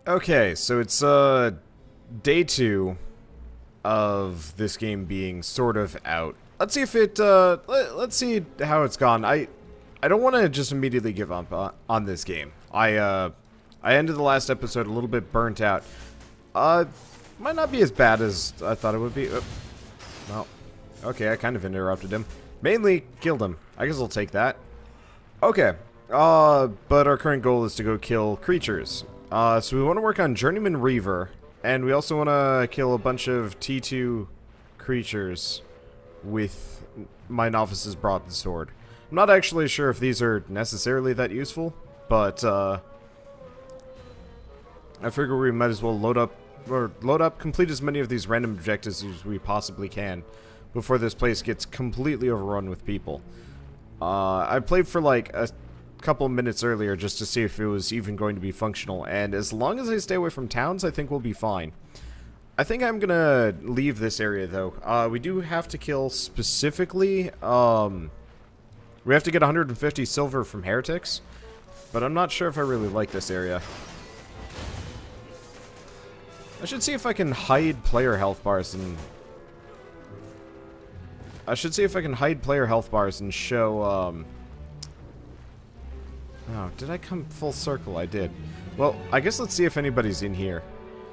Okay, so it's day 2 of this game being sort of out. Let's see if it let's see how it's gone. I don't want to just immediately give up on this game. I ended the last episode a little bit burnt out. Uh might not be as bad as I thought it would be. Well, okay, I kind of interrupted him. Mainly killed him. I guess I'll take that. Okay. But our current goal is to go kill creatures. So we want to work on Journeyman Reaver, and we also want to kill a bunch of T2 creatures with my Novice's Broadsword. I'm not actually sure if these are necessarily that useful, but, I figure we might as well load up, complete as many of these random objectives as we possibly can before this place gets completely overrun with people. I played for like a couple minutes earlier just to see if it was even going to be functional, and as long as I stay away from towns, I think we'll be fine. I think I'm gonna leave this area though. We do have to kill specifically, we have to get 150 silver from Heretics, but I'm not sure if I really like this area. I should see if I can hide player health bars and... show, Oh, did I come full circle? I did. Well, I guess let's see if anybody's in here.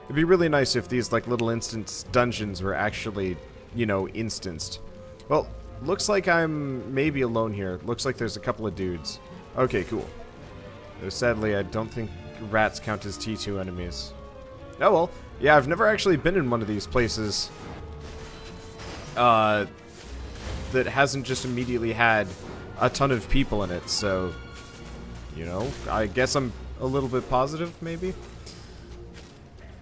It'd be really nice if these, like, little instance dungeons were actually, you know, instanced. Well, looks like I'm maybe alone here. Looks like there's a couple of dudes. Okay, cool. Though sadly, I don't think rats count as T2 enemies. Oh well. Yeah, I've never actually been in one of these places that hasn't just immediately had a ton of people in it, so, you know, I guess I'm a little bit positive, maybe?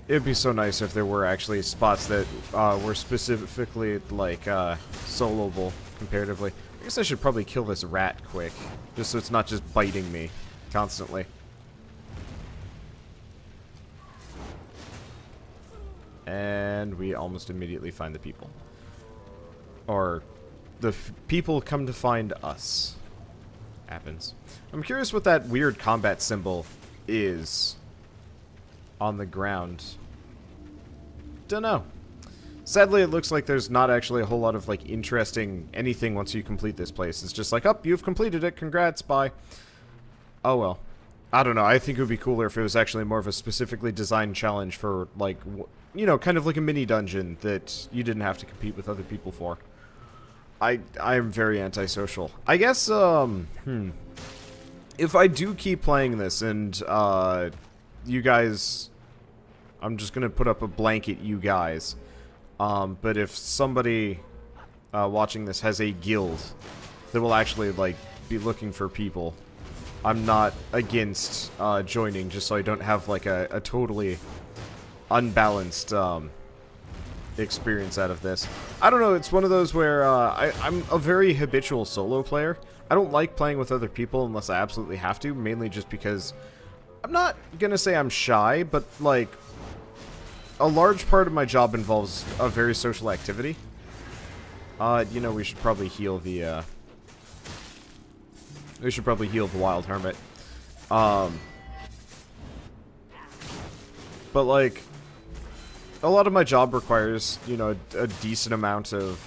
It'd be so nice if there were actually spots that were specifically, like, soloable, comparatively. I guess I should probably kill this rat quick, just so it's not just biting me constantly. And we almost immediately find the people. Or, the people come to find us. Happens. I'm curious what that weird combat symbol is on the ground. Dunno. Sadly, it looks like there's not actually a whole lot of, like, interesting anything once you complete this place. It's just like, oh, you've completed it, congrats, bye. Oh well. I don't know, I think it would be cooler if it was actually more of a specifically designed challenge for, like, you know, kind of like a mini dungeon that you didn't have to compete with other people for. I am very antisocial. I guess, if I do keep playing this and, you guys... I'm just gonna put up a blanket you guys. But if somebody, watching this has a guild that will actually, like, be looking for people, I'm not against, joining just so I don't have, like, a totally unbalanced, experience out of this. I don't know, it's one of those where, I'm a very habitual solo player. I don't like playing with other people unless I absolutely have to, mainly just because I'm not gonna say I'm shy, but, like, a large part of my job involves a very social activity. You know, we should probably heal the, Wild Hermit. But, like, a lot of my job requires, you know, a decent amount of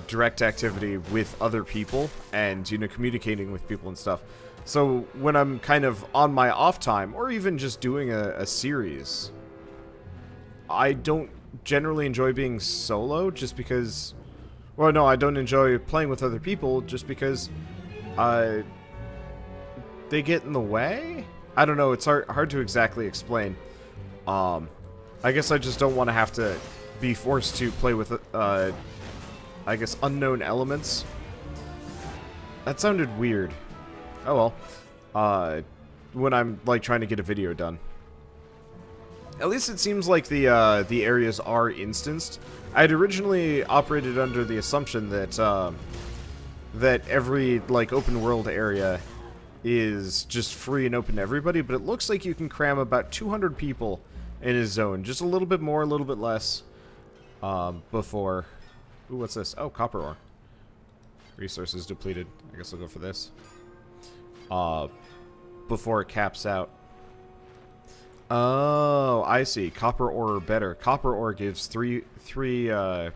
direct activity with other people and, you know, communicating with people and stuff. So when I'm kind of on my off time, or even just doing a series, I don't generally enjoy being solo just because... Well, no, I don't enjoy playing with other people just because they get in the way? I don't know, it's hard to exactly explain. I guess I just don't want to have to be forced to play with, I guess, unknown elements. That sounded weird. Oh well. When I'm, like, trying to get a video done. At least it seems like the areas are instanced. I had originally operated under the assumption that, that every, like, open world area is just free and open to everybody, but it looks like you can cram about 200 people in a zone. Just a little bit more, a little bit less, before... Ooh, what's this? Oh, copper ore. Resources depleted. I guess I'll go for this. Before it caps out. Oh, I see. Copper ore or better. Copper ore gives three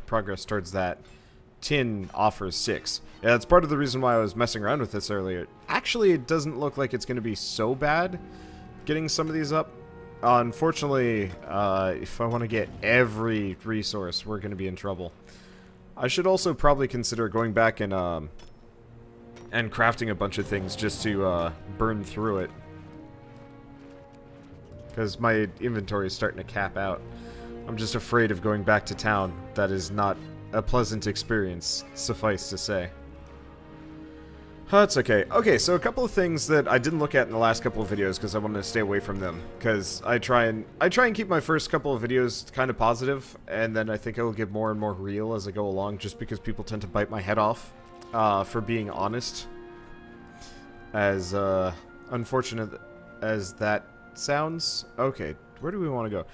progress towards that. Tin offers 6. Yeah, that's part of the reason why I was messing around with this earlier. Actually, it doesn't look like it's going to be so bad getting some of these up. Unfortunately, if I want to get every resource, we're going to be in trouble. I should also probably consider going back and crafting a bunch of things just to burn through it. Because my inventory is starting to cap out. I'm just afraid of going back to town. That is not a pleasant experience, suffice to say. That's okay. Okay, so a couple of things that I didn't look at in the last couple of videos because I wanted to stay away from them. Because I try and keep my first couple of videos kind of positive, and then I think I will get more and more real as I go along, just because people tend to bite my head off for being honest. As unfortunate as that sounds. Okay, where do we want to go?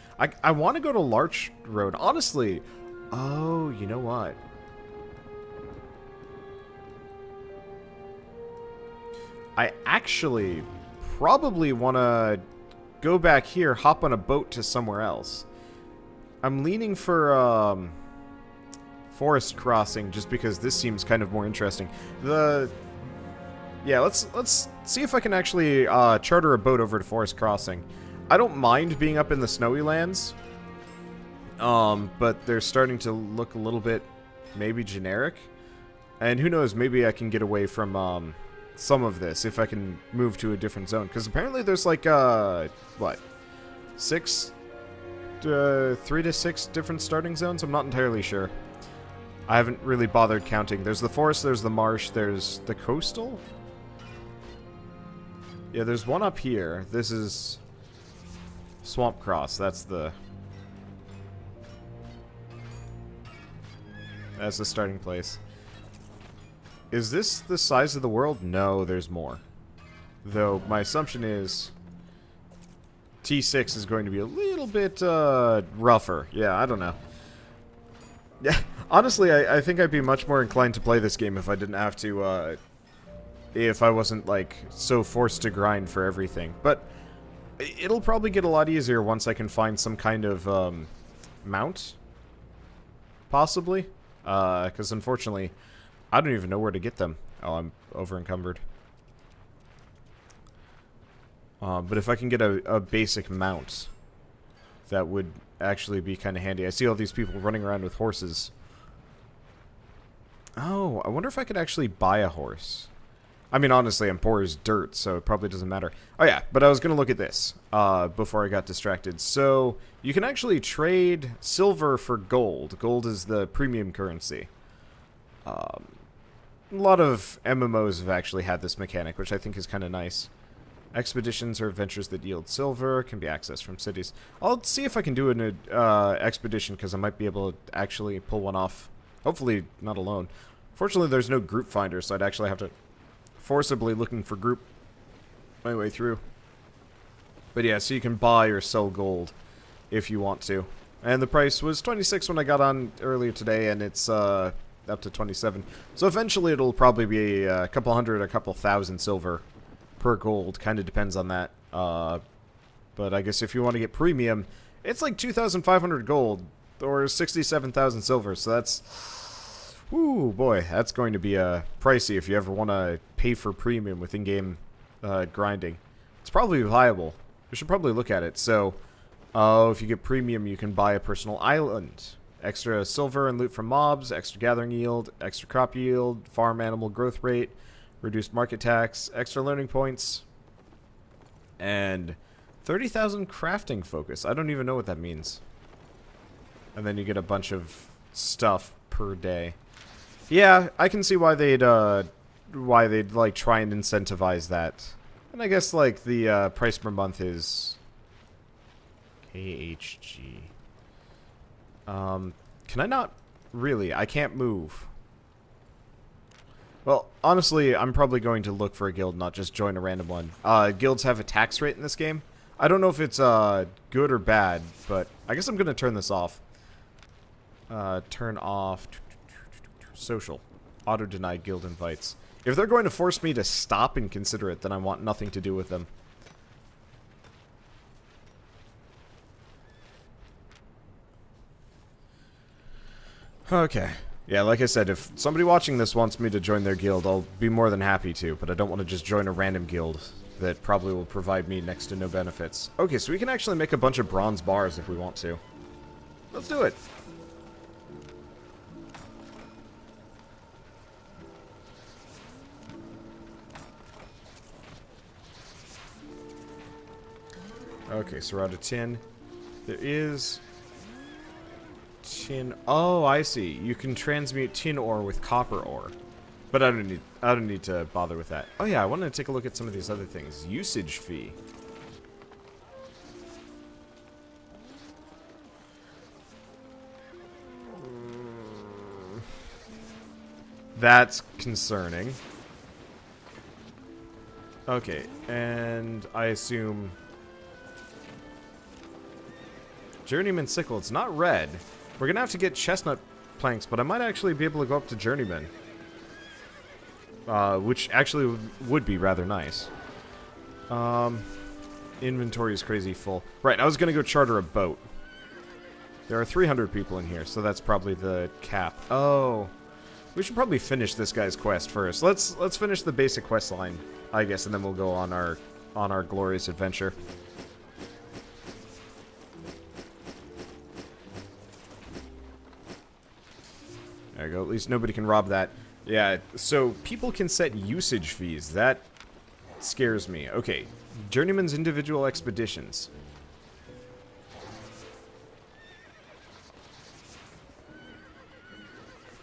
I want to go to Larch Road. Honestly. Oh, you know what? I actually probably want to go back here, hop on a boat to somewhere else. I'm leaning for forest crossing just because this seems kind of more interesting. Yeah, let's see if I can actually charter a boat over to forest crossing. I don't mind being up in the snowy lands. But they're starting to look a little bit maybe generic. And who knows, maybe I can get away from some of this if I can move to a different zone. Because apparently there's like, what? 3 to 6 different starting zones? I'm not entirely sure. I haven't really bothered counting. There's the forest, there's the marsh, there's the coastal? Yeah, there's one up here. This is Swamp Cross. That's the starting place. Is this the size of the world? No, there's more. Though, my assumption is T6 is going to be a little bit rougher. Yeah, I don't know. Yeah, honestly, I think I'd be much more inclined to play this game if I didn't have to, if I wasn't, like, so forced to grind for everything. But it'll probably get a lot easier once I can find some kind of, mount. Possibly. Because unfortunately, I don't even know where to get them. Oh, I'm over-encumbered. But if I can get a basic mount, that would actually be kind of handy. I see all these people running around with horses. Oh, I wonder if I could actually buy a horse. I mean, honestly, I'm poor as dirt, so it probably doesn't matter. Oh yeah, but I was going to look at this before I got distracted. So, you can actually trade silver for gold. Gold is the premium currency. A lot of MMOs have actually had this mechanic, which I think is kind of nice. Expeditions or adventures that yield silver can be accessed from cities. I'll see if I can do an expedition, because I might be able to actually pull one off. Hopefully not alone. Fortunately, there's no group finder, so I'd actually have to forcibly looking for group my way through. But yeah, so you can buy or sell gold if you want to. And the price was 26 when I got on earlier today, and it's up to 27. So eventually it'll probably be a couple hundred, a couple thousand silver per gold. Kind of depends on that. But I guess if you want to get premium, it's like 2,500 gold or 67,000 silver. So that's, ooh boy, that's going to be pricey if you ever want to pay for premium with in-game grinding. It's probably viable. We should probably look at it. So, if you get premium, you can buy a personal island. Extra silver and loot from mobs, extra gathering yield, extra crop yield, farm animal growth rate, reduced market tax, extra learning points, and 30,000 crafting focus. I don't even know what that means. And then you get a bunch of stuff per day. Yeah, I can see why they'd like try and incentivize that. And I guess like the price per month is KHG. Can I not? Really? I can't move. Well, honestly, I'm probably going to look for a guild, not just join a random one. Guilds have a tax rate in this game. I don't know if it's good or bad, but I guess I'm going to turn this off. Turn off social. Auto-deny guild invites. If they're going to force me to stop and consider it, then I want nothing to do with them. Okay. Yeah, like I said, if somebody watching this wants me to join their guild, I'll be more than happy to, but I don't want to just join a random guild that probably will provide me next to no benefits. Okay, so we can actually make a bunch of bronze bars if we want to. Let's do it. Okay, so we're out of tin. There is tin. Oh, I see. You can transmute tin ore with copper ore, but I don't need to bother with that. Oh yeah, I wanted to take a look at some of these other things. Usage fee. That's concerning. Okay, and I assume Journeyman sickle. It's not red. We're gonna have to get chestnut planks, but I might actually be able to go up to Journeyman. Which actually would be rather nice. Inventory is crazy full. Right, I was gonna go charter a boat. There are 300 people in here, so that's probably the cap. Oh, we should probably finish this guy's quest first. Let's finish the basic quest line, I guess, and then we'll go on our glorious adventure. There you go. At least nobody can rob that. Yeah, so people can set usage fees. That scares me. Okay, Journeyman's individual expeditions.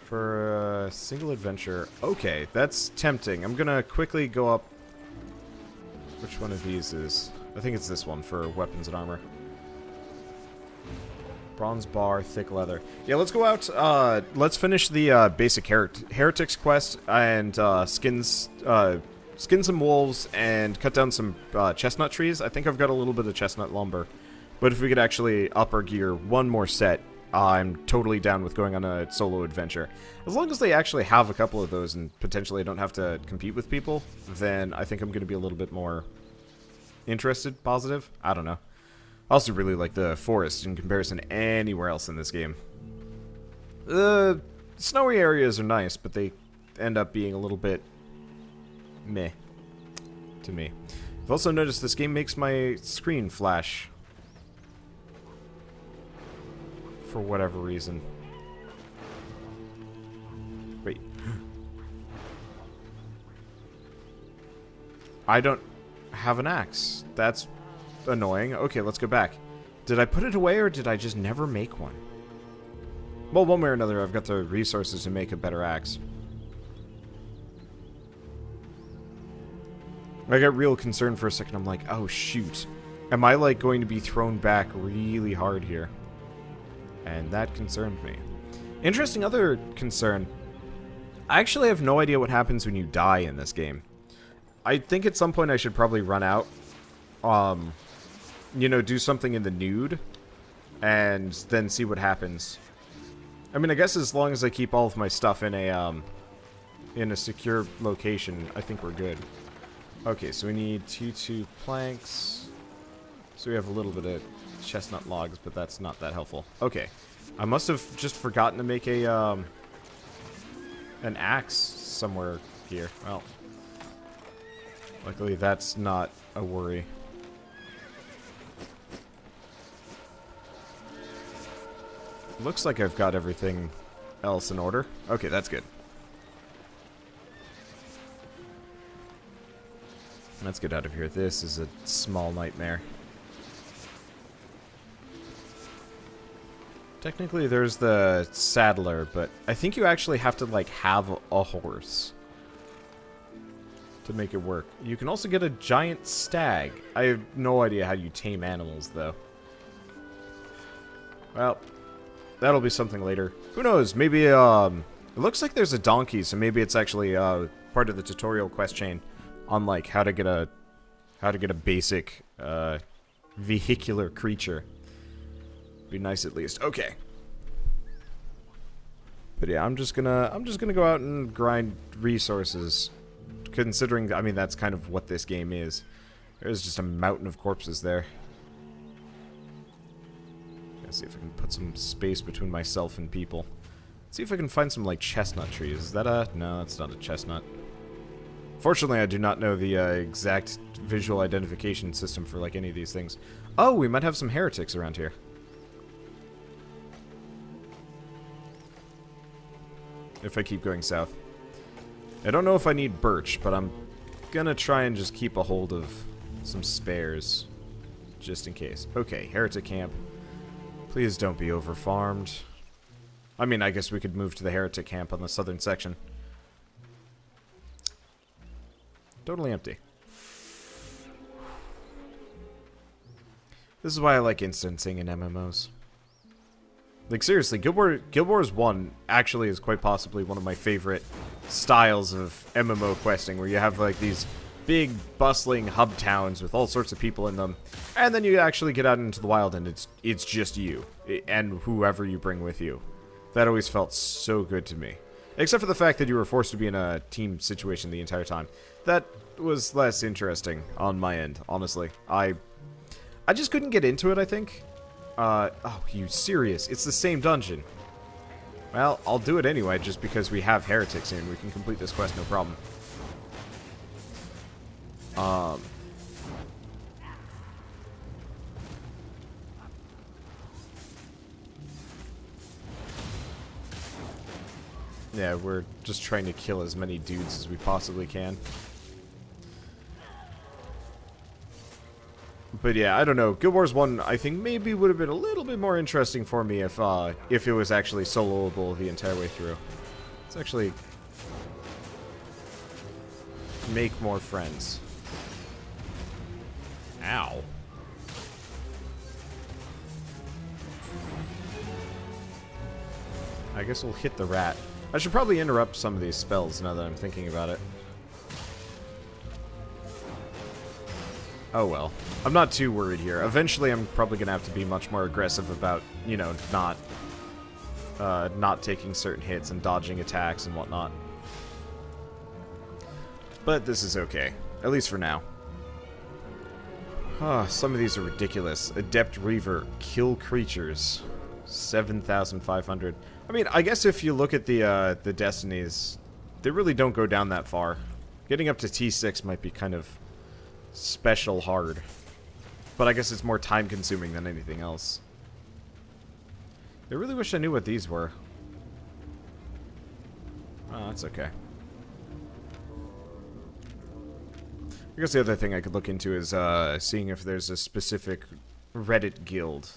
For a single adventure. Okay, that's tempting. I'm gonna quickly go up. Which one of these is? I think it's this one for weapons and armor. Bronze bar, thick leather. Yeah, let's go out. Let's finish the basic Heretics quest and skin some wolves and cut down some chestnut trees. I think I've got a little bit of chestnut lumber, but if we could actually up our gear one more set, I'm totally down with going on a solo adventure. As long as they actually have a couple of those and potentially I don't have to compete with people, then I think I'm going to be a little bit more interested, positive. I don't know. I also really like the forest in comparison to anywhere else in this game. The snowy areas are nice, but they end up being a little bit meh to me. I've also noticed this game makes my screen flash for whatever reason. Wait. I don't have an axe. That's annoying. Okay, let's go back. Did I put it away or did I just never make one? Well, one way or another, I've got the resources to make a better axe. I got real concerned for a second. I'm like, oh shoot. Am I like going to be thrown back really hard here? And that concerned me. Interesting other concern. I actually have no idea what happens when you die in this game. I think at some point I should probably run out. You know, do something in the nude, and then see what happens. I mean, I guess as long as I keep all of my stuff in a secure location, I think we're good. Okay, so we need T2 planks. So we have a little bit of chestnut logs, but that's not that helpful. Okay, I must have just forgotten to make a an axe somewhere here. Well, luckily that's not a worry. Looks like I've got everything else in order. Okay, that's good. Let's get out of here. This is a small nightmare. Technically, there's the saddler, but I think you actually have to, like, have a horse to make it work. You can also get a giant stag. I have no idea how you tame animals, though. Well, that'll be something later. Who knows? Maybe, it looks like there's a donkey, so maybe it's actually, part of the tutorial quest chain on, like, how to get a basic, vehicular creature. Be nice at least. Okay. But yeah, I'm just gonna go out and grind resources. Considering, I mean, that's kind of what this game is. There's just a mountain of corpses there. Let's see if I can put some space between myself and people. Let's see if I can find some, like, chestnut trees. Is that a... No, that's not a chestnut. Fortunately, I do not know the exact visual identification system for, like, any of these things. Oh, we might have some heretics around here. If I keep going south. I don't know if I need birch, but I'm gonna try and just keep a hold of some spares. Just in case. Okay, heretic camp. Please don't be over-farmed. I mean, I guess we could move to the heretic camp on the southern section. Totally empty. This is why I like instancing in MMOs. Like, seriously, Guild Wars 1 actually is quite possibly one of my favorite styles of MMO questing, where you have, like, these big, bustling hub towns with all sorts of people in them, and then you actually get out into the wild and it's just you, and whoever you bring with you. That always felt so good to me. Except for the fact that you were forced to be in a team situation the entire time. That was less interesting on my end, honestly. I just couldn't get into it, I think. Oh, you serious? It's the same dungeon. Well, I'll do it anyway, just because we have heretics in. We can complete this quest, no problem. Yeah, we're just trying to kill as many dudes as we possibly can. But yeah, I don't know. Guild Wars 1, I think maybe would have been a little bit more interesting for me if it was actually soloable the entire way through. Let's actually make more friends. Ow. I guess we'll hit the rat. I should probably interrupt some of these spells now that I'm thinking about it. Oh well. I'm not too worried here. Eventually I'm probably going to have to be much more aggressive about, you know, not taking certain hits and dodging attacks and whatnot. But this is okay. At least for now. Some of these are ridiculous. Adept Reaver, kill creatures. 7,500. I mean, I guess if you look at the destinies, they really don't go down that far. Getting up to T6 might be kind of special hard. But I guess it's more time consuming than anything else. I really wish I knew what these were. Oh, that's okay. I guess the other thing I could look into is seeing if there's a specific Reddit guild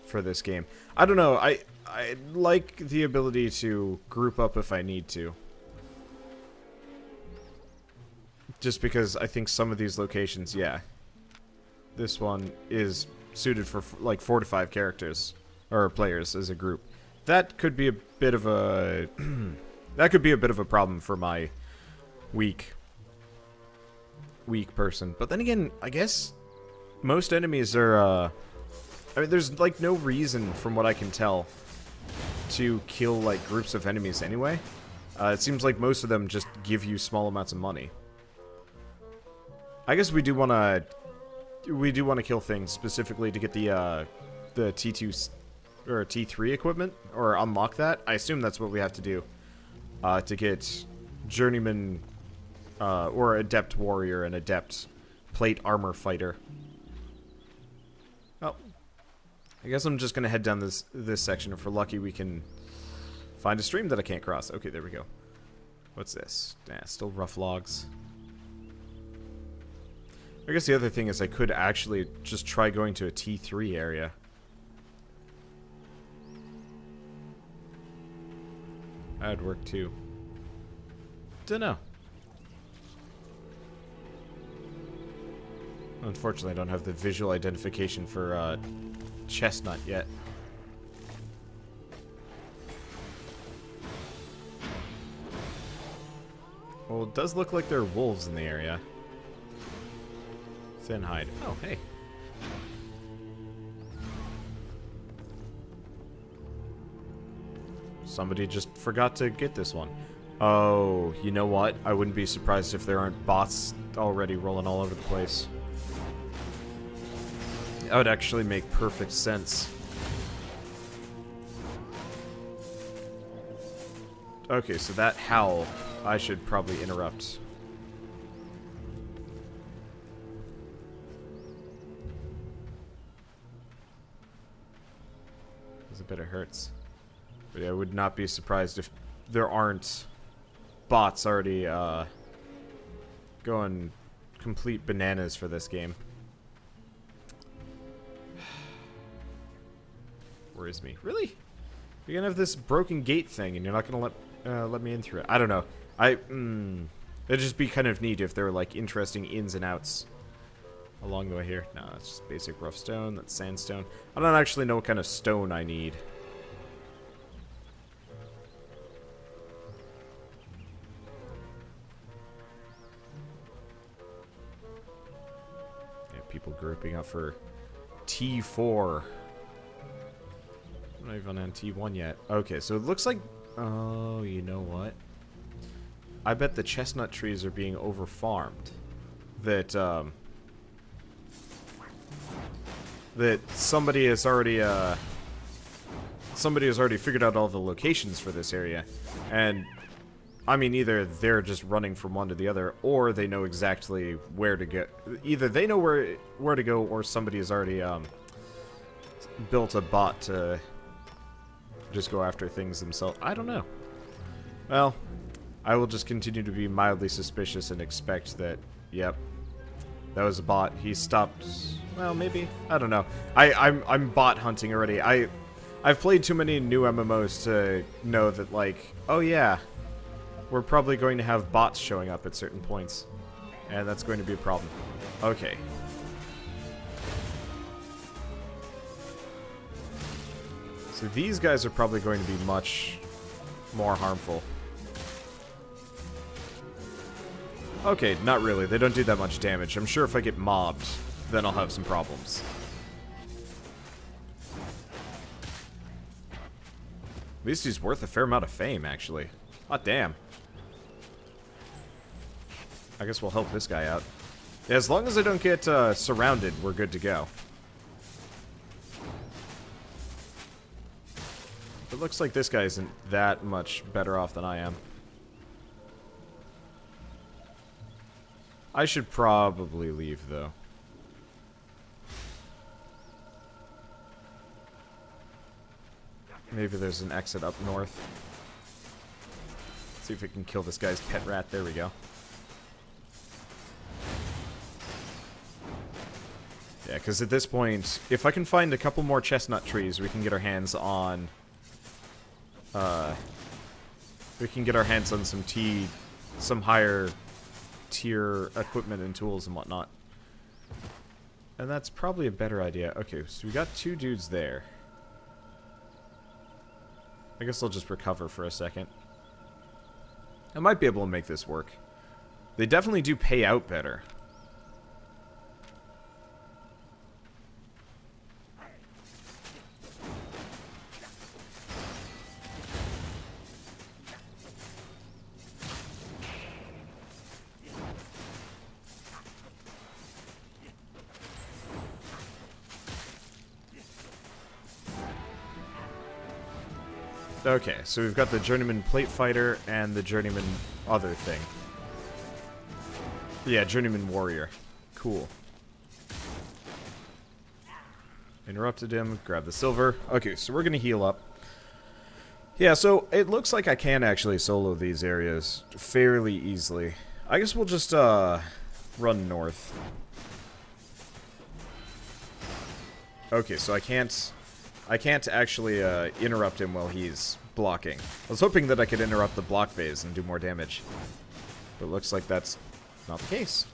for this game. I don't know. I like the ability to group up if I need to. Just because I think some of these locations, yeah. This one is suited for like 4 to 5 characters or players as a group. That could be a bit of a that could be a bit of a problem for my weak person. But then again, I guess most enemies are I mean, there's like no reason from what I can tell to kill like groups of enemies anyway. It seems like most of them just give you small amounts of money. I guess we do want to kill things specifically to get the T2 or T3 equipment or unlock that. I assume that's what we have to do to get journeyman or adept warrior and adept plate armor fighter. Oh, I guess I'm just gonna head down this section. If we're lucky, we can find a stream that I can't cross. Okay, there we go. What's this? Nah, still rough logs. I guess the other thing is I could actually just try going to a T3 area. That'd work too. Dunno. Unfortunately, I don't have the visual identification for chestnut yet. Well, it does look like there are wolves in the area. Thin hide. Oh, hey. Somebody just forgot to get this one. Oh, you know what? I wouldn't be surprised if there aren't bots already rolling all over the place. That would actually make perfect sense. Okay, so that howl, I should probably interrupt. It's a bit of hurts. But yeah, I would not be surprised if there aren't bots already going complete bananas for this game. Where is me? Really? You're gonna have this broken gate thing, and you're not gonna let me in through it. I don't know. It'd just be kind of neat if there were like interesting ins and outs along the way here. No, that's just basic rough stone. That's sandstone. I don't actually know what kind of stone I need. Yeah, people grouping up for T4. I'm not even on T1 yet. Okay, so it looks like... Oh, you know what? I bet the chestnut trees are being over-farmed. That somebody has already figured out all the locations for this area. And, I mean, either they're just running from one to the other, or they know exactly where to go. Either they know where to go, or somebody has already built a bot to just go after things themselves. I don't know. Well, I will just continue to be mildly suspicious and expect that, yep, that was a bot. He stopped. Well, maybe. I don't know. I'm bot hunting already. I've played too many new MMOs to know that, like, oh yeah, we're probably going to have bots showing up at certain points, and that's going to be a problem. Okay. So these guys are probably going to be much more harmful. Okay, not really. They don't do that much damage. I'm sure if I get mobbed, then I'll have some problems. At least he's worth a fair amount of fame, actually. Hot damn. I guess we'll help this guy out. Yeah, as long as I don't get surrounded, we're good to go. It looks like this guy isn't that much better off than I am. I should probably leave, though. Maybe there's an exit up north. Let's see if we can kill this guy's pet rat. There we go. Yeah, because at this point, if I can find a couple more chestnut trees, we can get our hands on... we can get our hands on some higher tier equipment and tools and whatnot. And that's probably a better idea. Okay, so we got two dudes there. I guess I'll just recover for a second. I might be able to make this work. They definitely do pay out better. Okay, so we've got the Journeyman Plate Fighter and the Journeyman other thing. Yeah, Journeyman Warrior. Cool. Interrupted him, grab the silver. Okay, so we're gonna heal up. Yeah, so it looks like I can actually solo these areas fairly easily. I guess we'll just, run north. Okay, so I can't actually interrupt him while he's blocking. I was hoping that I could interrupt the block phase and do more damage. But it looks like that's not the case.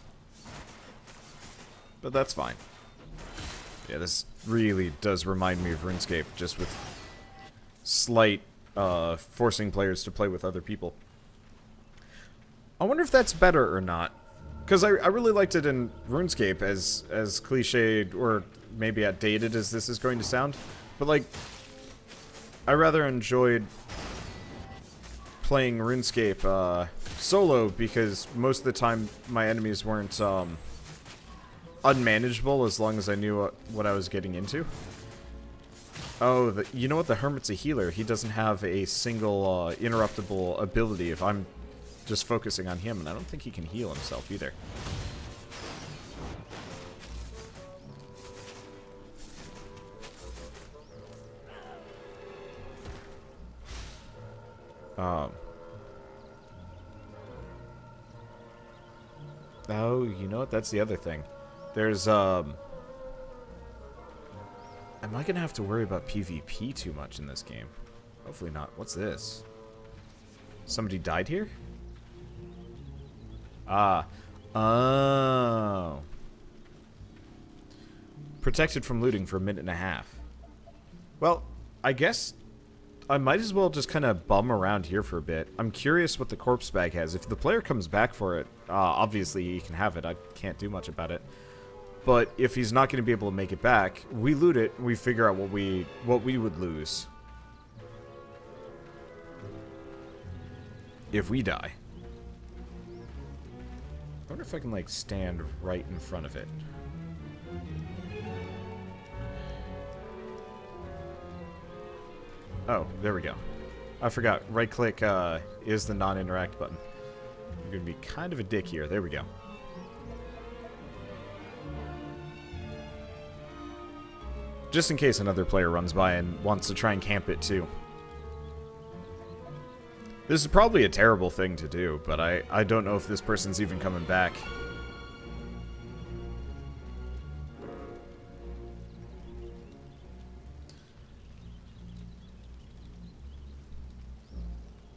But that's fine. Yeah, this really does remind me of RuneScape, just with slight forcing players to play with other people. I wonder if that's better or not. Because I really liked it in RuneScape, as cliched or maybe outdated as this is going to sound. But, like, I rather enjoyed playing RuneScape solo because most of the time my enemies weren't unmanageable as long as I knew what I was getting into. Oh, you know what? The Hermit's a healer. He doesn't have a single interruptible ability if I'm just focusing on him, and I don't think he can heal himself either. Oh, you know what? That's the other thing. There's, am I gonna have to worry about PvP too much in this game? Hopefully not. What's this? Somebody died here? Ah. Oh. Protected from looting for a minute and a half. Well, I guess I might as well just kind of bum around here for a bit. I'm curious what the corpse bag has. If the player comes back for it, obviously he can have it. I can't do much about it. But if he's not going to be able to make it back, we loot it, and we figure out what we would lose if we die. I wonder if I can, like, stand right in front of it. Oh, there we go. I forgot. Right-click is the non-interact button. I'm going to be kind of a dick here. There we go. Just in case another player runs by and wants to try and camp it too. This is probably a terrible thing to do, but I don't know if this person's even coming back.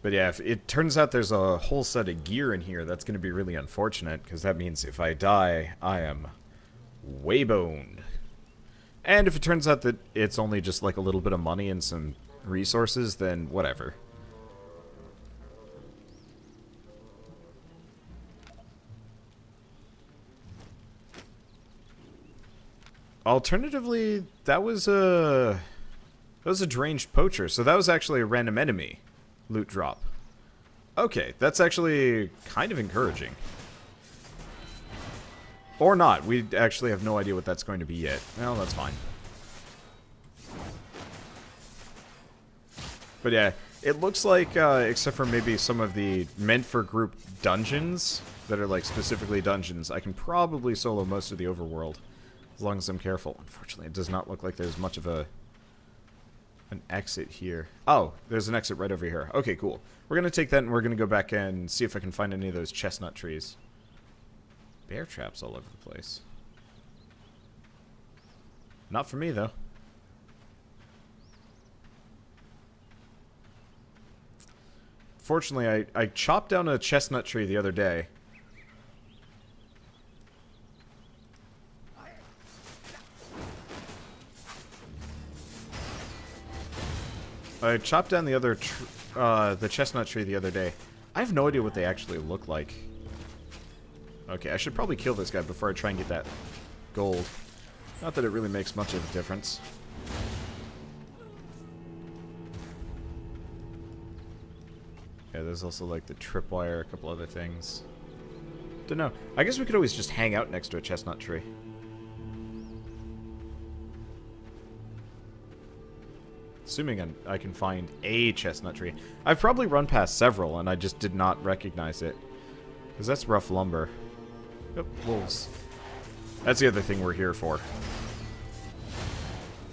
But yeah, if it turns out there's a whole set of gear in here, that's going to be really unfortunate, because that means if I die, I am way boned. And if it turns out that it's only just like a little bit of money and some resources, then whatever. Alternatively, that was a deranged poacher, so that was actually a random enemy loot drop. Okay, that's actually kind of encouraging. Or not. We actually have no idea what that's going to be yet. Well, that's fine. But yeah, it looks like, except for maybe some of the meant-for-group dungeons that are, like, specifically dungeons, I can probably solo most of the overworld, as long as I'm careful. Unfortunately, it does not look like there's much of an exit here. Oh, there's an exit right over here. Okay, cool. We're going to take that and we're going to go back and see if I can find any of those chestnut trees. Bear traps all over the place. Not for me, though. Fortunately, I chopped down a chestnut tree the other day. I chopped down the chestnut tree the other day. I have no idea what they actually look like. Okay, I should probably kill this guy before I try and get that gold. Not that it really makes much of a difference. Yeah, there's also like the tripwire, a couple other things. Don't know. I guess we could always just hang out next to a chestnut tree. Assuming I can find a chestnut tree. I've probably run past several and I just did not recognize it. Because that's rough lumber. Yep, wolves. That's the other thing we're here for.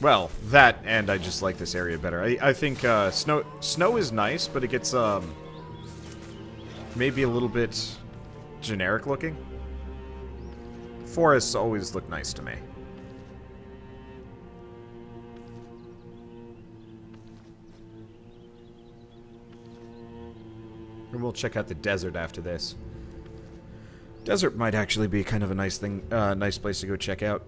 Well, that and I just like this area better. I think snow is nice, but it gets maybe a little bit generic looking. Forests always look nice to me. And we'll check out the desert after this. Desert might actually be kind of a nice thing, nice place to go check out.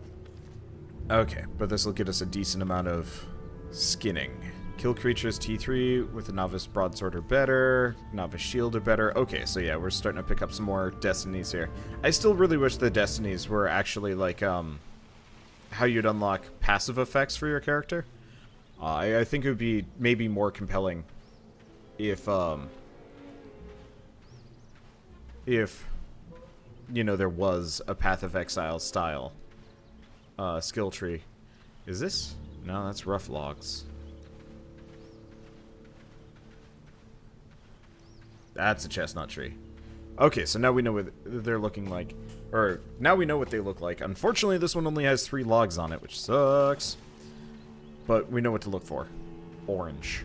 Okay, but this will get us a decent amount of skinning. Kill creatures T3 with a novice broadsword or better, novice shield or better. Okay, so yeah, we're starting to pick up some more destinies here. I still really wish the destinies were actually like how you'd unlock passive effects for your character. I think it would be maybe more compelling if you know, there was a Path of Exile style skill tree. Is this? No, that's rough logs. That's a chestnut tree. Okay, so now we know what they're looking like. Or, now we know what they look like. Unfortunately, this one only has 3 logs on it, which sucks. But we know what to look for. Orange.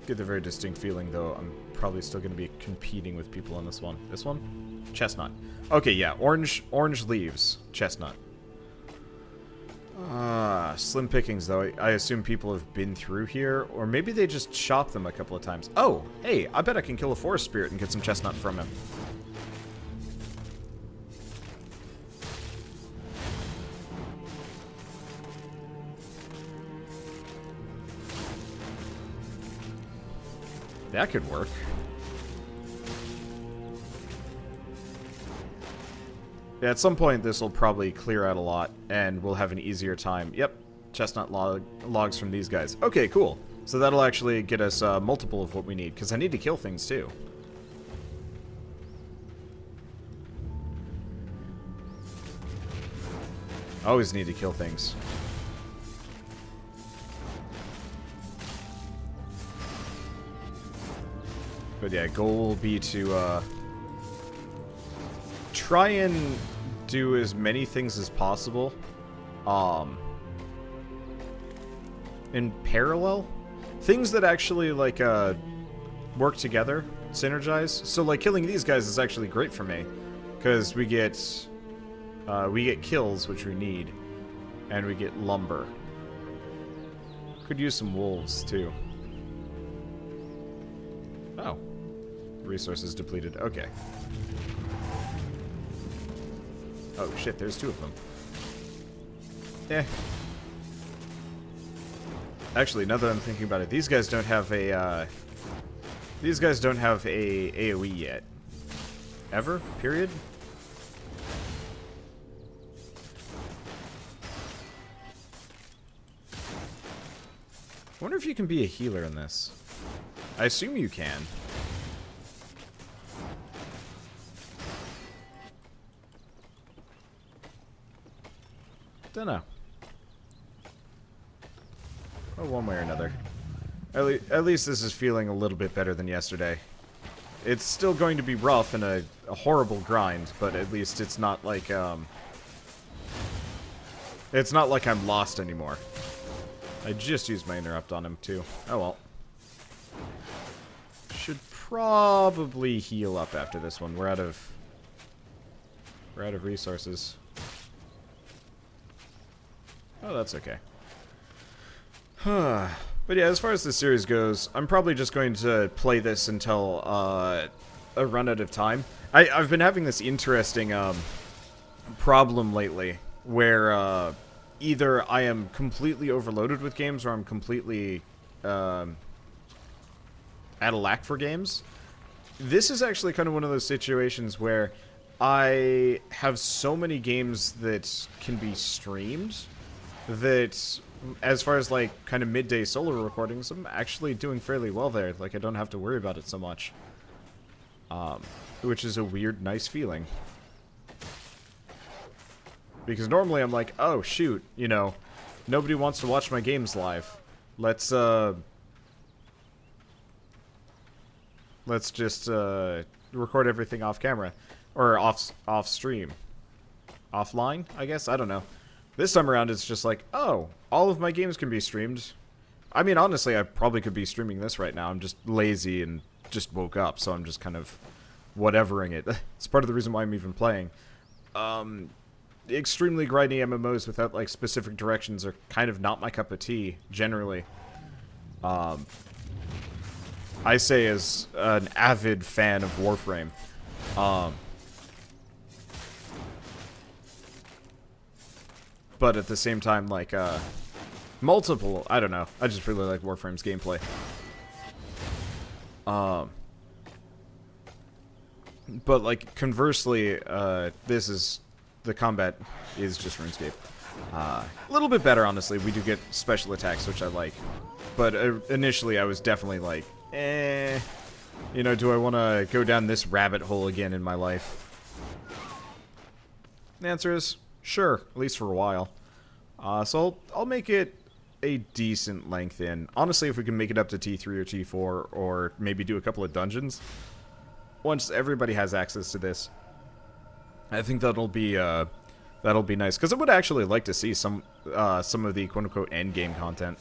Get the very distinct feeling, though, I'm probably still going to be competing with people on this one. This one? Chestnut. Okay, yeah, orange leaves. Chestnut. Slim pickings, though. I assume people have been through here, or maybe they just chopped them a couple of times. Oh, hey, I bet I can kill a forest spirit and get some chestnut from him. That could work. Yeah, at some point this will probably clear out a lot, and we'll have an easier time. Yep, chestnut logs from these guys. Okay, cool. So that'll actually get us multiple of what we need, because I need to kill things too. Always need to kill things. But yeah, goal will be to try and do as many things as possible in parallel. Things that actually like work together, synergize. So like killing these guys is actually great for me, because we get kills, which we need, and we get lumber. Could use some wolves too. Oh. Resources depleted. Okay. Oh shit, there's 2 of them. Eh. Actually, now that I'm thinking about it, these guys don't have a AoE yet. Ever? Period? I wonder if you can be a healer in this. I assume you can. Dunno. Well, one way or another. At least this is feeling a little bit better than yesterday. It's still going to be rough and a horrible grind, but at least it's not like I'm lost anymore. I just used my interrupt on him too. Oh well. Should probably heal up after this one. We're out of resources. Oh, that's okay. But yeah, as far as the series goes, I'm probably just going to play this until I run out of time. I've been having this interesting problem lately, where either I am completely overloaded with games, or I'm completely at a lack for games. This is actually kind of one of those situations where I have so many games that can be streamed that, as far as like kind of midday solo recordings, I'm actually doing fairly well there. Like, I don't have to worry about it so much, which is a weird, nice feeling. Because normally I'm like, oh shoot, you know, nobody wants to watch my games live. Let's just record everything off camera, or off stream, offline, I guess. I don't know. This time around, it's just like, oh, all of my games can be streamed. I mean, honestly, I probably could be streaming this right now. I'm just lazy and just woke up, so I'm just kind of whatevering it. It's part of the reason why I'm even playing. Extremely grindy MMOs without, like, specific directions are kind of not my cup of tea, generally. I say as an avid fan of Warframe. But at the same time, like, multiple, I don't know. I just really like Warframe's gameplay. But, like, conversely, the combat is just RuneScape. A little bit better, honestly. We do get special attacks, which I like. But initially, I was definitely like, you know, do I want to go down this rabbit hole again in my life? The answer is, sure, at least for a while. So I'll make it a decent length in. Honestly, if we can make it up to T3 or T4, or maybe do a couple of dungeons, once everybody has access to this, I think that'll be nice. Because I would actually like to see some of the quote-unquote endgame content.